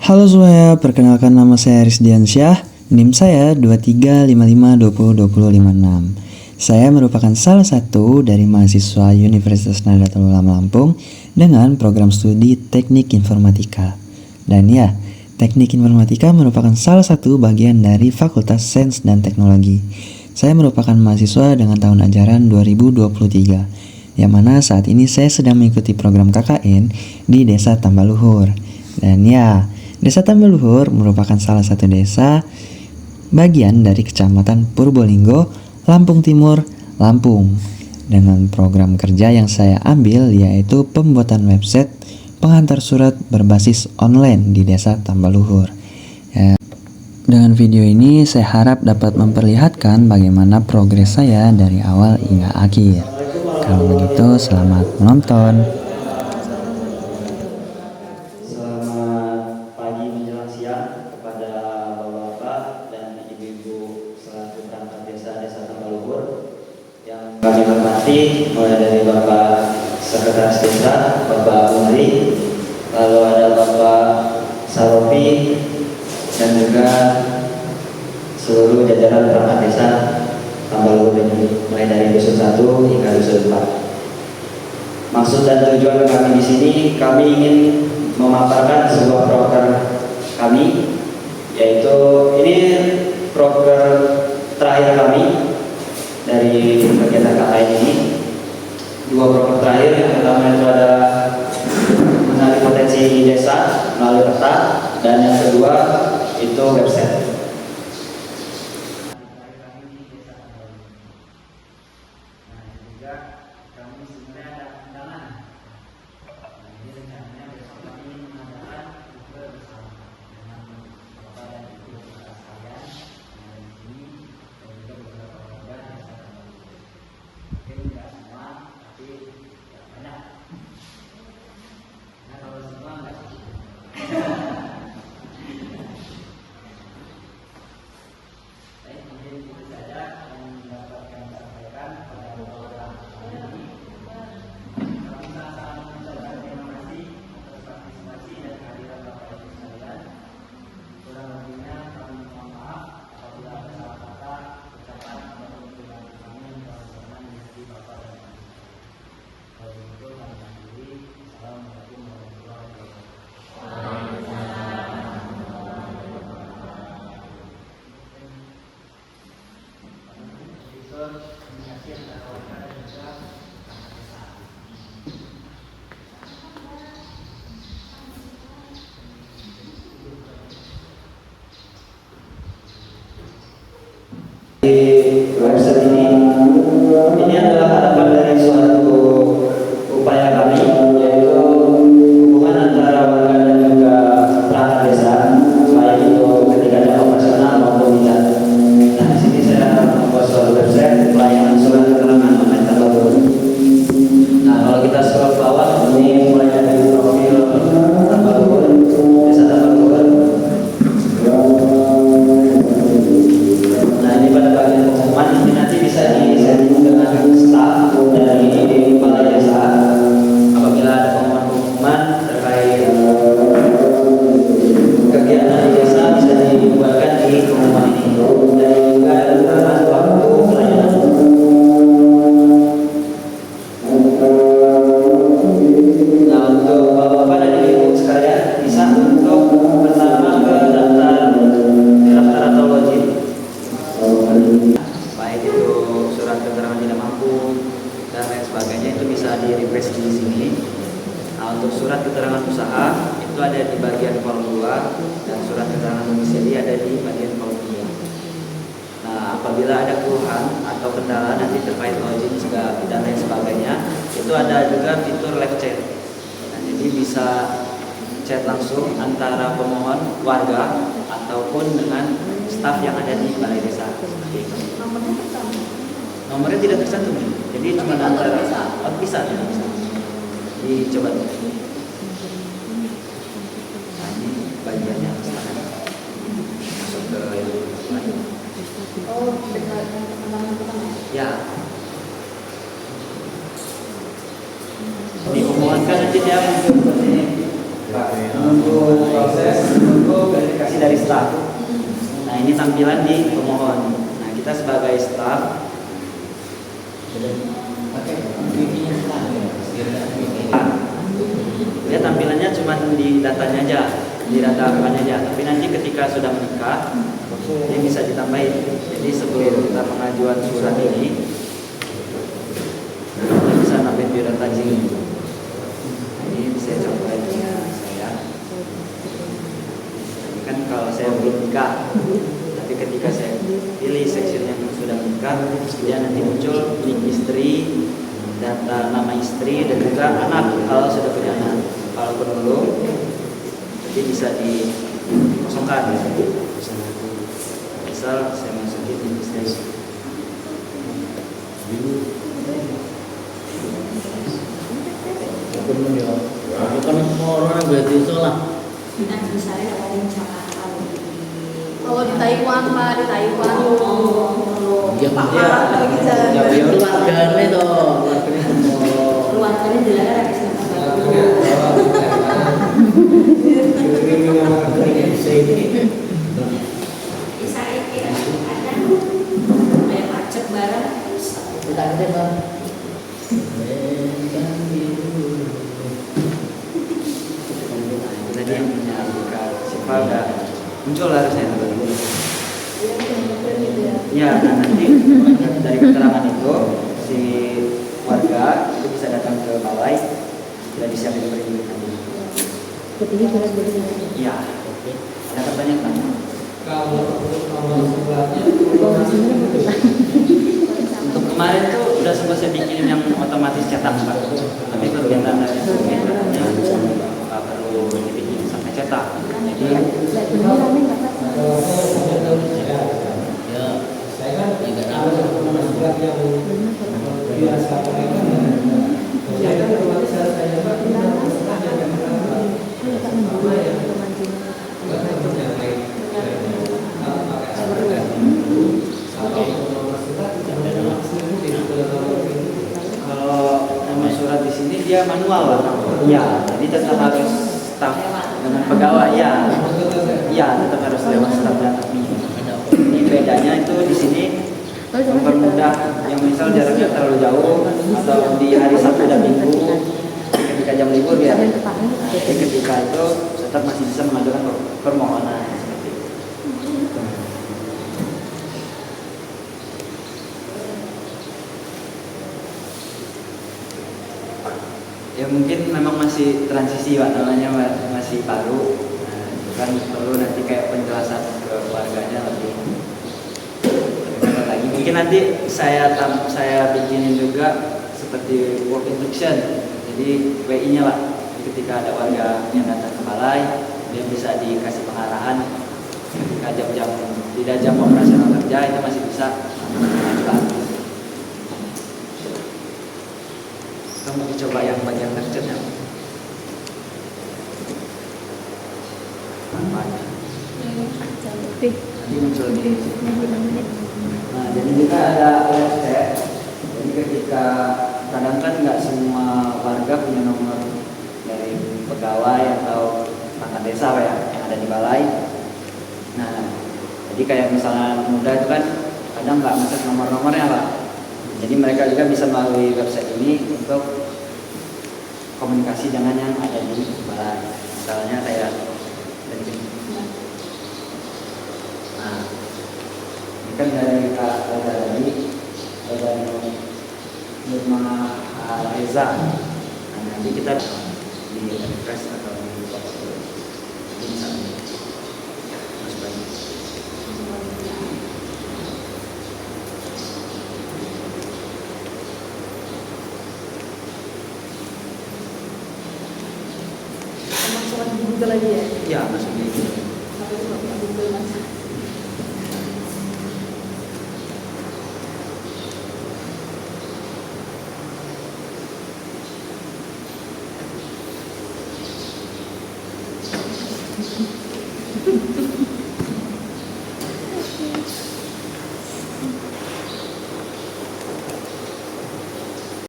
Halo semuanya, perkenalkan nama saya Rizdiansyah, NIM saya 2355202056. Saya merupakan salah satu dari mahasiswa Universitas Nahdlatul Ulama Lampung dengan program studi Teknik Informatika. Dan ya, Teknik Informatika merupakan salah satu bagian dari Fakultas Sains dan Teknologi. Saya merupakan mahasiswa dengan tahun ajaran 2023, yang mana saat ini saya sedang mengikuti program KKN di Desa Tambaluhur. Dan ya, Desa Tambaluhur merupakan salah satu desa bagian dari Kecamatan Purbolinggo, Lampung Timur, Lampung. Dengan program kerja yang saya ambil yaitu pembuatan website pengantar surat berbasis online di Desa Tambaluhur. Dengan video ini saya harap dapat memperlihatkan bagaimana progres saya dari awal hingga akhir. Kalau begitu, selamat menonton. Kami hormati mulai dari Bapak Sekretaris Desa, Bapak Umri, lalu ada Bapak Sarofi, dan juga seluruh jajaran perangkat desa Tambaluhur ini, mulai dari dusun 1 hingga dusun 4. Maksud dan tujuan kami di sini, kami ingin memaparkan sebuah program kami, yaitu ini program terakhir kami dari kegiatan KKN ini. Dua program terakhir, yang pertama itu ada mengenali potensi desa melalui peta, dan yang kedua itu website. Di website ini adalah harapan dari suatu upaya kami, yaitu hubungan antara warga dan juga perangkat desa, baik itu ketika ada operasional maupun tidak. Nah, di sini saya membuat suatu website pelayanan surat keterangan online Tambaluhur. Nah, kalau kita scroll ke bawah, ini mulai dari profil Tambaluhur, Desa Tambaluhur. Nah, ini pada bagian pengumuman, ini nanti bisa di-setting dengan staf dari balai desa. Apabila ada pengumuman terkait kegiatan di desa, bisa dibuatkan di pengumuman ini. Dan juga ada keterangan waktu pelayanan. Nah, untuk bapak-bapak dan ibu sekalian, bisa untuk pertama ke daftar atau login, baik itu surat keterangan tidak mampu dan lain sebagainya, itu bisa di refresh di sini. Nah, untuk surat keterangan usaha itu ada di bagian kolom 2, dan surat keterangan domisili ada di bagian kolom 3. Nah, apabila ada keluhan atau kendala nanti terkait login dan lain sebagainya, itu ada juga fitur live chat. Nah, jadi bisa chat langsung antara pemohon, warga, ataupun dengan staf yang ada di balai desa. Seperti itu. Nomornya tidak tercantum, jadi cuma antara bisa. Dicoba. Nah, ini bagiannya sekarang masuk ke lain. Oh, dengan teman-teman Ya. Dimohonkan nanti dia seperti ini. Untuk proses untuk verifikasi dari staf. Nah, ini tampilan di pemohon. Nah, kita sebagai staf dia tampilannya cuma di datanya aja, di data apanya aja. Tapi nanti ketika sudah menikah, dia bisa ditambahin. Jadi sebelum kita pengajuan surat ini, kita bisa nambahin biodata di sini. Ini bisa coba saya. Ini kan kalau saya belum nikah, tapi ketika saya pilih section yang sudah menikah, dia nanti muncul nik istri, data nama istri, dan juga anak kalau sudah punya anak. Kalau belum, jadi bisa dikosongkan. Misal saya masukin nik istri. Bukan orang berarti itu lah. Kalau di Taiwan Pak, di Taiwan Ya, lagi jalan. keluarganya toh, Keluarganya jalan lagi sama kayak pajak barang. kita kerja bang. Tadi yang punya Alika Siva udah muncul harusnya. Ya, nah nanti dari keterangan itu si warga itu bisa datang ke balai, sudah disiapin perizinan nanti. Iya. Ada pertanyaan? Untuk kemarin tuh udah sempat saya bikin yang otomatis cetak Pak. Tapi kegiatan dari katanya perlu dibikin sampai cetak. Jadi kalau nama surat di sini dia manual Pak. Iya, jadi tetap harus staf dengan pegawai ya. Iya, tetap harus lewat staf dan admin. Ini bedanya itu di sini mempermudah yang misal jaraknya terlalu jauh atau di hari Sabtu dan Minggu ketika jam libur ya. Jadi ketika itu tetap masih bisa mengajukan permohonan seperti itu. Ya mungkin memang masih transisi Pak, namanya masih baru. Nah, itu kan perlu nanti kayak penjelasan ke keluarganya lebih lagi. Mungkin nanti saya bikinin juga seperti work instruction. Jadi WI-nya Pak. Jadi ketika ada warga yang datang ke balai, dia bisa dikasih pengarahan ketika jam-jam tidak jam operasional kerja itu masih bisa mengajukan. Kamu dicoba yang bagian tercernya. Manfaatnya. Nanti muncul di sini. Nah, jadi kita ada OST. Jadi ketika kadang kan nggak semua warga punya nomor dari pegawai atau perangkat desa ya yang ada di balai. Nah, jadi kayak misalnya anak muda itu kan kadang nggak masuk nomor-nomornya Pak. Jadi mereka juga bisa melalui website ini untuk komunikasi dengan yang ada di balai. Misalnya kayak dari ini. Nah, ini kan dari Kak Reza tadi, dan Nurma Reza. Nah, nanti kita di refresh atau di foto ini misalnya Mas Bayu. Masukkan di Google aja ya. Ya, masuk di Tapi itu nggak punya Google Mas.